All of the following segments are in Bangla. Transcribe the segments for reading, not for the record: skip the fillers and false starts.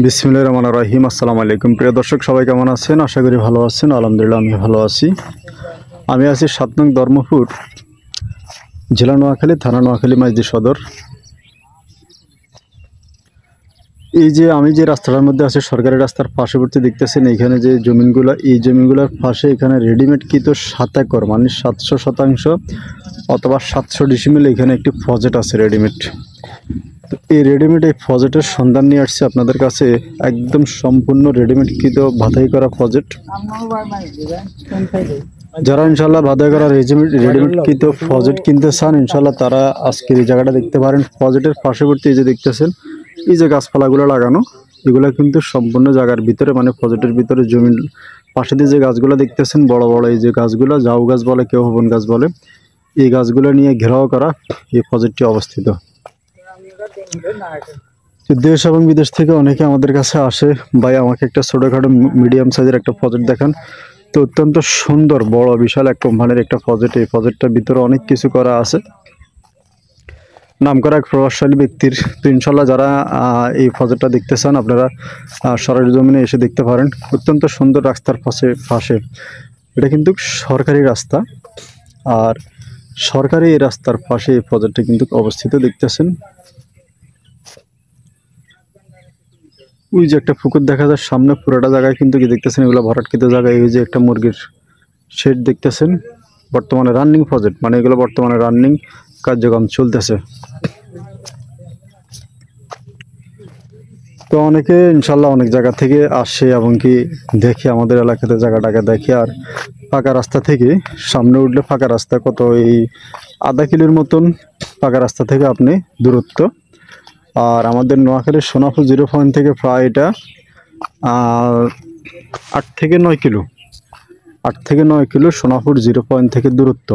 বিসমিল্লাহির রহমানির রহিম। আসসালামু আলাইকুম প্রিয় দর্শক, সবাই কেমন আছেন? আশা করি ভালো আছেন। আলহামদুলিল্লাহ আমি ভালো আছি। আমি আছি ৭ নং ধর্মপুর, জেলা নোয়াখালী, থানা নোয়াখালী, মাইজদি সদর। এই যে আমি যে রাস্তাটার মধ্যে আছি, সরকারি রাস্তার পার্শ্ববর্তী দেখতেছেন এইখানে যে জমিনগুলো, এই জমিনগুলোর পাশে এখানে রেডিমেড কিন্তু 7 একর মানে 700 অথবা 700 ডিসিমিল এখানে একটি প্রজেক্ট আছে রেডিমেড। তো এই রেডিমেড এই প্রজেক্টের সন্ধান নিয়ে আসছে আপনাদের কাছে, একদম সম্পূর্ণ রেডিমেড কৃত বাধাই করা প্রজেক্ট। যারা ইনশাল্লাহ বাধাই করা রেডিমেড কৃত প্রজেক্ট কিনতে চান, ইনশাল্লাহ তারা আজকের এই জায়গাটা দেখতে পারেন। প্রজেক্টের পার্শ্ববর্তী এই যে দেখতেছেন এই যে গাছপালাগুলো লাগানো, এগুলো কিন্তু সম্পূর্ণ জায়গার ভিতরে মানে প্রজেক্টের ভিতরে জমির পাশে দিয়ে যে গাছগুলো দেখতেছেন বড় বড় এই যে গাছগুলো, ঝাউ গাছ বলে, কেউ হবন গাছ বলে, এই গাছগুলো নিয়ে ঘেরাও করা এই প্রজেক্টটি অবস্থিত। দেশ এবং বিদেশ থেকে অনেকে আমাদের কাছে আসে, ভাই আমাকে একটা ছোটোখাটো মিডিয়াম সাইজের একটা প্রজেক্ট দেখান। তো অত্যন্ত সুন্দর বড় বিশাল এক কোম্পানির একটা প্রজেক্ট। এই প্রজেক্টটার ভিতরে অনেক কিছু করা আছে, নামকরা এক প্রভাবশালী ব্যক্তির। তো ইনশাল্লাহ যারা এই প্রজেক্টটা দেখতে চান আপনারা সরাসরি জমিনে এসে দেখতে পারেন। অত্যন্ত সুন্দর রাস্তার পাশে এটা কিন্তু সরকারি রাস্তা, আর সরকারি এই রাস্তার পাশে এই প্রজেক্টটা কিন্তু অবস্থিত দেখতেছেন। ওই যে একটা পুকুর দেখা যায় সামনে, পুরোটা জায়গায় কিন্তু কি দেখতেছেন এগুলো ভরাটকৃত জায়গায়। এই যে একটা মুরগির শেড দেখতেছেন, বর্তমানে রানিং প্রজেক্ট মানে এগুলো বর্তমানে রানিং কার্যক্রম চলতেছে। তো অনেকে ইনশাল্লাহ অনেক জায়গা থেকে আসে এবং কি দেখে আমাদের এলাকাতে জায়গাটাকে দেখে। আর পাকা রাস্তা থেকে সামনে উঠলে ফাঁকা রাস্তা কত এই আধা কিলোর মতন পাকা রাস্তা থেকে আপনি দূরত্ব। আর আমাদের নোয়াখালীর সোনাপুর 0 পয়েন্ট থেকে প্রায় এটা 8 থেকে 9 কিলো, 8 থেকে 9 কিলো সোনাপুর 0 পয়েন্ট থেকে দূরত্ব।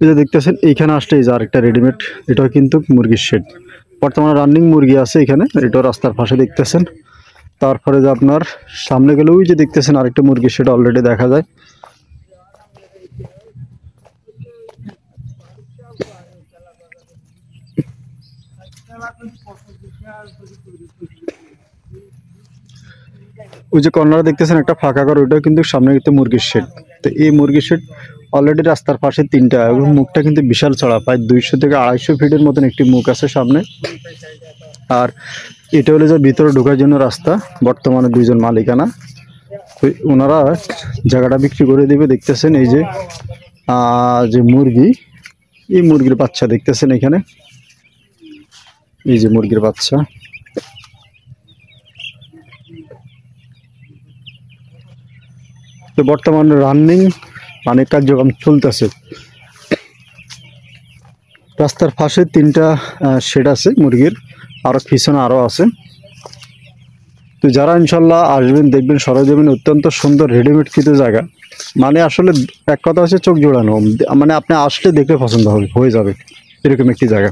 এই যে দেখতেছেন এইখানে আসলে এই যে আরেকটা রেডিমেড, এটাও কিন্তু মুরগির শেড, বর্তমানে রানিং মুরগি আছে এখানে। এটাও রাস্তার পাশে দেখতেছেন। তারপরে যে আপনার সামনে গেলে ওই যে দেখতেছেন আরেকটা মুরগির শেড অলরেডি দেখা যায়। ওই যে কর্নারে দেখতেছেন একটা ফাঁকা ঘর, ওইটাও কিন্তু সামনে কিন্তু মুরগির শেড। তো এই মুরগির শেড অলরেডি রাস্তার পাশে 3টা, এবং মুখটা কিন্তু বিশাল চড়া, প্রায় 200 থেকে 250 ফিটের মতন একটি মুখ আছে সামনে। আর এটা হলো যে ভিতরে ঢোকার জন্য রাস্তা, বর্তমানে 2জন মালিকানা। তো ওনারা জায়গাটা বিক্রি করে দেবে। দেখতেছেন এই যে যে মুরগি, এই মুরগির বাচ্চা দেখতেছেন এখানে, এই যে মুরগির বাচ্চা। তো বর্তমানে রানিং মানে কার্যক্রম চলতেছে। রাস্তার পাশে 3টা শেড আছে মুরগির, আরো পিছনে আরো আছে। তো যারা ইনশাল্লাহ আসবেন দেখবেন সরজমিন অত্যন্ত সুন্দর রেডিমেড কৃত জায়গা, মানে আসলে এক কথা হচ্ছে চোখ জোড়ানো, মানে আপনি আসলে দেখলে পছন্দ হবে হয়ে যাবে এরকম একটি জায়গা।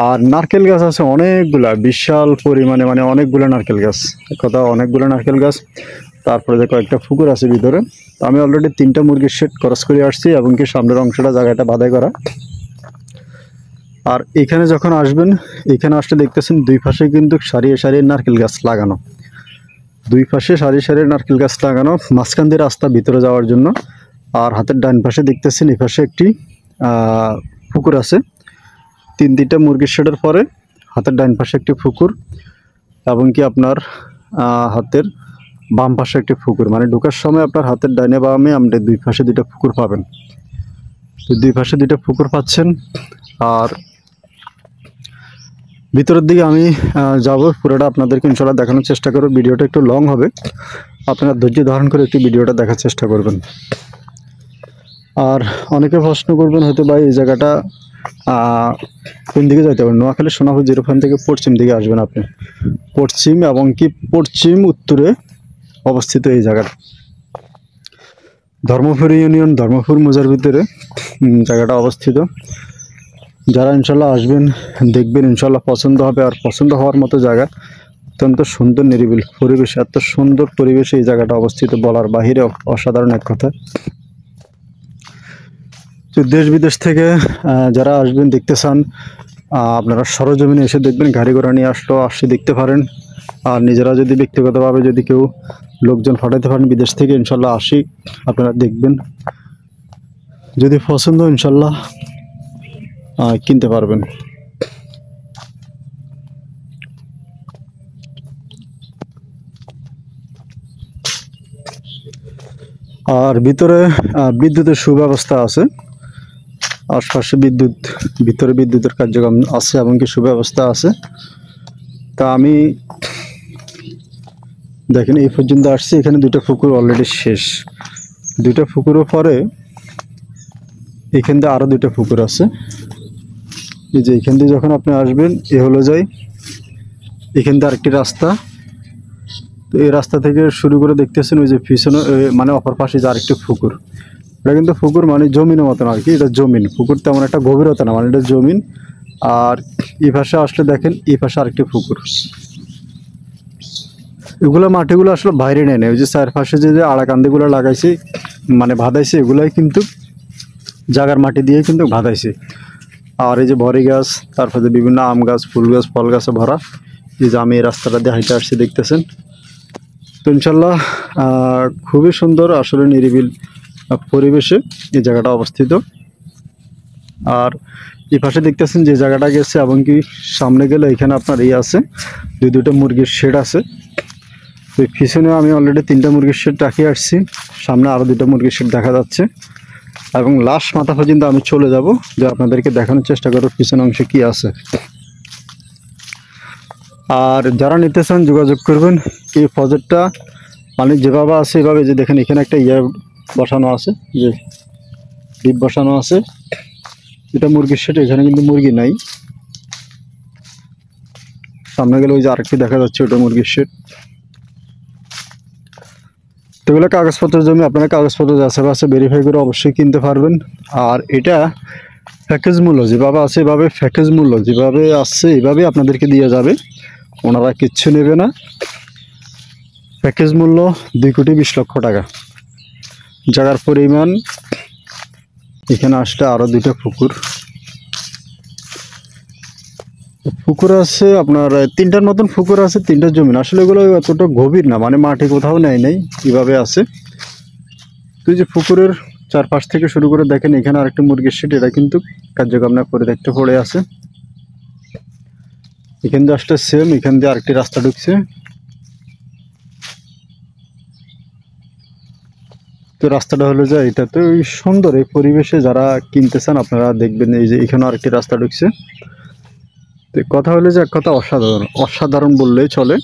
আর নারকেল গাছ আছে অনেকগুলা, বিশাল পরিমাণে, মানে অনেকগুলো নারকেল গাছ, এক কথা অনেকগুলো নারকেল গাছ। তারপরে যে কয়েকটা পুকুর আছে ভিতরে। আমি অলরেডি 3টা মুরগির শেড ক্রস করে আসছি, এবং কি সামনের অংশটা জায়গাটা বাধাই করা। আর এখানে যখন আসবেন, এখানে আসলে দেখতেছেন দুই পাশে কিন্তু সারিয়ে সারিয়ে নারকেল গাছ লাগানো, দুই পাশে সারিয়ে সারিয়ে নারকেল গাছ লাগানো, মাঝখান দিয়ে রাস্তা ভিতরে যাওয়ার জন্য। আর হাতের ডান পাশে দেখতেছেন এই পাশে একটি পুকুর আছে। 3টা মুরগির শেডের পরে হাতের ডান পাশে একটি পুকুর, এবং কি আপনার হাতের বাম পাশে একটি পুকুর, মানে ঢোকার সময় আপনার হাতের ডাইনে বামে আপনি দুই পাশে 2টা পুকুর পাবেন। তো দুই পাশে 2টা পুকুর পাচ্ছেন। আর ভিতরের দিকে আমি যাব, পুরোটা আপনাদেরকে ইনশাল্লাহ দেখানোর চেষ্টা করব। ভিডিওটা একটু লং হবে, আপনারা ধৈর্য ধারণ করে একটু ভিডিওটা দেখার চেষ্টা করবেন। আর অনেকে প্রশ্ন করবেন হয়তো ভাই এই জায়গাটা কোন দিকে যাইতে হবে। নোয়াখালী সোনাপুর 0 পয়েন্ট থেকে পশ্চিম দিকে আসবেন আপনি, পশ্চিম এবং কি পশ্চিম উত্তরে অবস্থিত এই জায়গাটা। ধর্মপুর ইউনিয়ন, ধর্মপুর মৌজার ভিতরে জায়গাটা অবস্থিত। যারা ইনশাল্লাহ আসবেন দেখবেন ইনশাল্লাহ পছন্দ হবে। আর পছন্দ হওয়ার মতো জায়গা, অত্যন্ত সুন্দর নিরিবিল পরিবেশ, এত সুন্দর পরিবেশে এই জায়গাটা অবস্থিত বলার বাহিরে অসাধারণ এক কথা। তো দেশ বিদেশ থেকে যারা আসবেন দেখতে চান, আপনারা সরজমিনে এসে দেখবেন, গাড়ি ঘোড়া নিয়ে আসে দেখতে পারেন। আর নিজেরা যদি ব্যক্তিগতভাবে যদি কেউ লোকজন পাঠাতে পারেন বিদেশ থেকে, ইনশাল্লাহ আসি আপনারা দেখবেন, যদি পছন্দ ইনশাল্লাহ কিনতে পারবেন। আর ভিতরে বিদ্যুতের সুব্যবস্থা আছে, আশপাশে ভিতরে বিদ্যুতের কার্যক্রম আছে, এমনকি সুব্যবস্থা আছে। তা আমি দেখেন এই পর্যন্ত আসছি, এখানে দুটো পুকুর অলরেডি শেষ, দুটো পুকুরের পরে এখান দিয়ে আরও দুটো পুকুর আছে। এই যে এখান দিয়ে যখন আপনি আসবেন, এ হলো যাই এখান দিয়ে আরেকটি রাস্তা। তো এই রাস্তা থেকে শুরু করে দেখতেছেন ওই যে পিছনে মানে অপর পাশে যে আরেকটি পুকুর, এটা কিন্তু পুকুর মানে জমিনের মতন আর কি, এটা জমিন, পুকুর তেমন একটা গভীরতা না, মানে এটা জমিন। আর এই পাশে আসলে দেখেন এই পাশে আরেকটি পুকুর, এগুলো মাটিগুলো আসলে বাইরে নেয় না, ওই যে চারপাশে যে আড়াকান্দিগুলো লাগাইছে মানে বাঁধাইছে, এগুলাই কিন্তু জাগার মাটি দিয়ে কিন্তু বাঁধাইছে। আর এই যে বড়ি গাছ, তারপরে বিভিন্ন আম গাছ, ফুল গাছ, ফল গাছে ভরা। এই যে আমি এই রাস্তাটা দিয়ে হাইটে আসছি দেখতেছেন। তো ইনশাল্লাহ খুবই সুন্দর, আসলে নিরিবিল পরিবেশে এই জায়গাটা অবস্থিত। আর এই পাশে দেখতেছেন যে জায়গাটা গেছে, এবং কি সামনে গেলে এখানে আপনার আছে দুটো মুরগির শেড আছে। তো পিছনে আমি অলরেডি 3টা মুরগির শেড রাখিয়ে আসছি, সামনে আরও 2টা মুরগির শেড দেখা যাচ্ছে। এবং লাস্ট মাথা পর্যন্ত আমি চলে যাব, যে আপনাদেরকে দেখানোর চেষ্টা করব পিছনের অংশে কি আছে। আর যারা নিতে চান যোগাযোগ করবেন। এই প্রজেক্টটা মানে যেভাবে আছে এভাবে, যে দেখেন এখানে একটা বসানো আছে, যে ডিপ বসানো আছে, এটা মুরগির শেড, এখানে কিন্তু মুরগি নাই। সামনে গেলে ওই যে আরেকটি দেখা যাচ্ছে, ওটা মুরগির শেড। তো এগুলো কাগজপত্রের জমি, আপনারা কাগজপত্র যাচাই ভেরিফাই করে অবশ্যই কিনতে পারবেন। আর এটা প্যাকেজ মূল্য যেভাবে আছে এভাবে, প্যাকেজ মূল্য যেভাবে আসছে এভাবে আপনাদেরকে দিয়ে যাবে, ওনারা কিচ্ছু নেবে না। প্যাকেজ মূল্য 2,20,00,000 টাকা। জায়গার পরিমাণ এখানে আসলে আরও 2টা পুকুর আছে, আপনার 3টার মতন পুকুর আছে, 3টা জমিন। আসলে এগুলো এতটা গভীর না, মানে মাটি কোথাও নেই এভাবে আছে। তো যে পুকুরের চারপাশ থেকে শুরু করে দেখেন এখানে আরেকটা মুরগির শেড, এটা কিন্তু কার্যক্রম না করে দেখতে পড়ে আছে। এখান দিয়ে আসলে সেম, এখান দিয়ে আরেকটি রাস্তা ঢুকছে। তো রাস্তাটা হলো যে এটা তো সুন্দর, এই পরিবেশে যারা কিনতে চান আপনারা দেখবেন। এই যে এখানে আরেকটি রাস্তা ঢুকছে। তো কথা হলো যে এক কথা অসাধারণ বললেই চলে।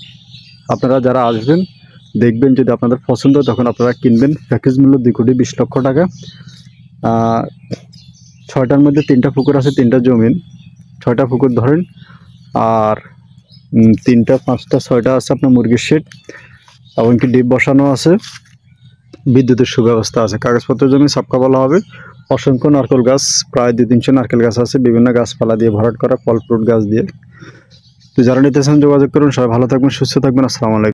আপনারা যারা আসবেন দেখবেন, যদি আপনাদের পছন্দ তখন আপনারা কিনবেন। প্যাকেজ মূল্য 2,20,00,000 টাকা। 6টার মধ্যে 3টা পুকুর আছে, 3টা জমিন, 6টা পুকুর ধরেন। আর 3টা 5টা 6টা আছে আপনার মুরগির শেড, এমনকি ডিপ বসানো আছে, বিদ্যুতের সুব্যবস্থা আছে। কাগজপত্রের জমি সাবকা বলা হবে। অসংখ্য নারকেল গাছ, প্রায় 2-300 নারকেল গাছ আছে, বিভিন্ন গাছপালা দিয়ে ভরাট করা, ফল ফ্রুট গাছ দিয়ে। তো যারা নিতে চান যোগাযোগ করুন। সবাই ভালো থাকবেন, সুস্থ থাকবেন। আসসালামু আলাইকুম।